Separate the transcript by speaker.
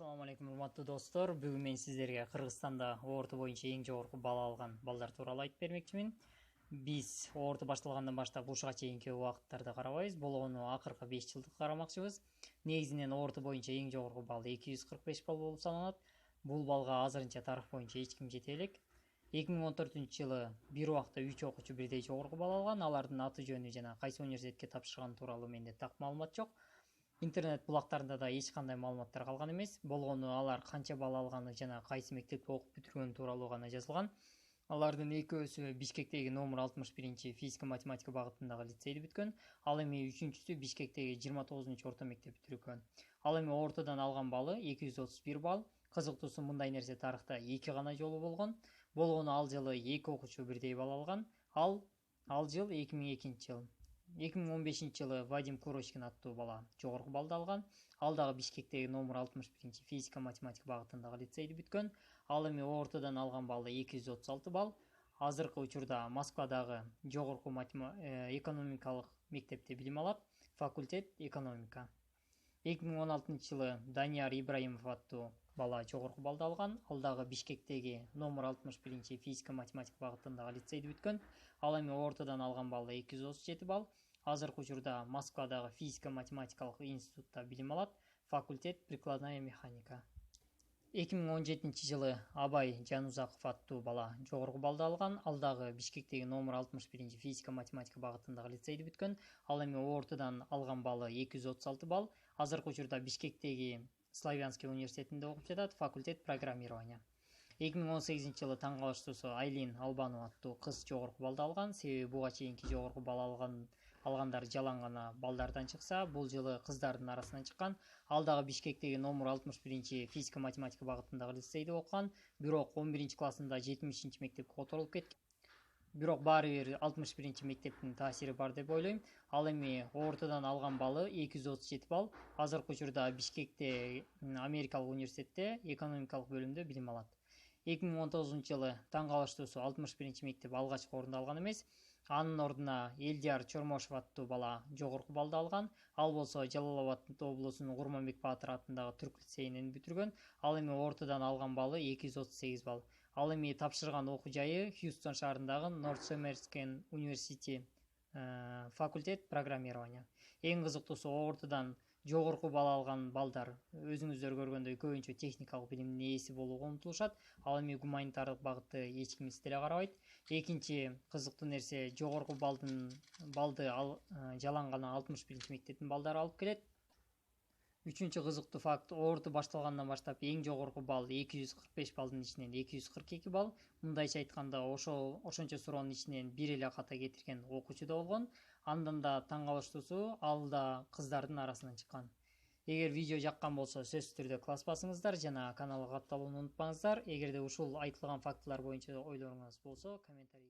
Speaker 1: Assalamu алейкум, урматтуу достор. Бүгүн мен сиздерге Кыргызстанда орто боюнча эң жогорку бала алган балдар тууралуу айтып бермекчимин. Биз орто башталгандан баштап ушуга чейинки убакыттарды карабайбыз. Болгону акыркы 5 жылдык карамакчыбыз. Негизинен орто боюнча эң жогорку балл 245 балл болуп саналат. Бул балга азырынча тарых боюнча эч ким жете элек. 2014-жылы бир убакта 3 окуучу бирдей жогорку балл алган. Алардын аты жөнү жана кайсы университетке тапшырганы тууралуу менде так маалымат жок. Интернет булактарында да эч кандай маалыматтар калган эмес. Болгону алар канча балл алганы жана кайсы мектепте окуп бүтүргөнү тууралуу гана жазылган. Алардын экөөсү Бишкектеги номер 61 физика математика багытындагы лицейди бүткөн. Ал эми үчүнчүсү Бишкектеги 29 орто мектеп бүтүргөн. Ал эми ортодон алган баллы 231 балл. Кызыктуусу мындай нерсе тарыхта 2 гана жолу болгон. Болгону ал жылы 2 окуучу бирдей балл алган. Ал жыл 2002-жыл. 2015-жылы Вадим Курочкин аттуу бала жогорку баллды алган. Ал дагы Бишкектеги номер 61 физика математика багытындагы лицейди бүткөн. Ал эми ортодон алган баллы 236 балл. Азыркы учурда Москвадагы жогорку экономикалык мектепте билим алат. Факультет экономика. 2016-жылы Данияр Ибраимов аттуу бала жогорку баллды алган. Ал дагы Бишкектеги номер 61 физика математика багытындагы лицейди бүткөн. Ал эми ортодон алган баллы 237 балл. Азыркы учурда Москвадагы физика математикалык институтта билим алат. Факультет прикладная механика. 2017-жылы Абай Жанузаков аттуу бала жогорку баллды алган. Ал дагы Бишкектеги номер 61 физика математика багытындагы лицейди бүткөн. Ал эми ортодон алган баллы 236 балл. Азыркы учурда Бишкектеги Славянский университетинде окуп жатат. Факультет программирования. 2018-жылы таң калыштуусу Айлин Албанова аттуу кыз жогорку баллды алган. Себеби буга чейинки жогорку балл алгандар жалаң гана балдардан чыкса, бул жылы кыздардын арасынан чыккан. Ал дагы Бишкектеги номер 61 физика математика багытындагы лицейде окуган. Бирок 11-классында 70 мектепке которулуп кеткен. Бирок баары бир 61 мектептин таасири бар деп ойлойм. Ал эми ортодон алган баллы 237 балл. Азыркы учурда Бишкекте Америкалык университетте экономикалык бөлүмдө билим алат. 2019-жылы таң калыштуусу 61 мектеп алгачкы орунду алган эмес. Анын ордуна Элдияр Чормошов аттуу бала жогорку баллды алган. Ал болсо Жалал Абад облусунун Курманбек Баатыр атындагы түрк лицейинен бүтүргөн. Ал эми ортодон алган баллы 238 балл. Ал эми тапшырган окуу жайы Хьюстон шаарындагы Нортсомерскен университети, факультет программирования. Эң кызыктуусу ортодон жогорку балл алган балдар өзүңүздөр көргөндөй көбүнчө техникалык билимдин ээси болууга умтулушат. Ал эми гуманитардык багытты эч ким деле карабайт. Экинчи кызыктуу нерсе, жогорку баллды жалаң гана 61 мектептин балдары алып келет. Үчүнчү кызыктуу факт, орто башталгандан баштап эң жогорку балл 245 баллдын ичинен 242 балл. Мындайча айтканда, ошончо суроонун ичинен бир эле ката кетирген окуучу да болгон. Андан да таң калыштуусу, ал да кыздардын арасынан чыккан. Эгер видео жаккан болсо, сөзсүз түрдө класс басыңыздар жана каналга катталууну унутпаңыздар. Эгерде ушул айтылган фактылар боюнча ойлоруңуз болсо, комментарий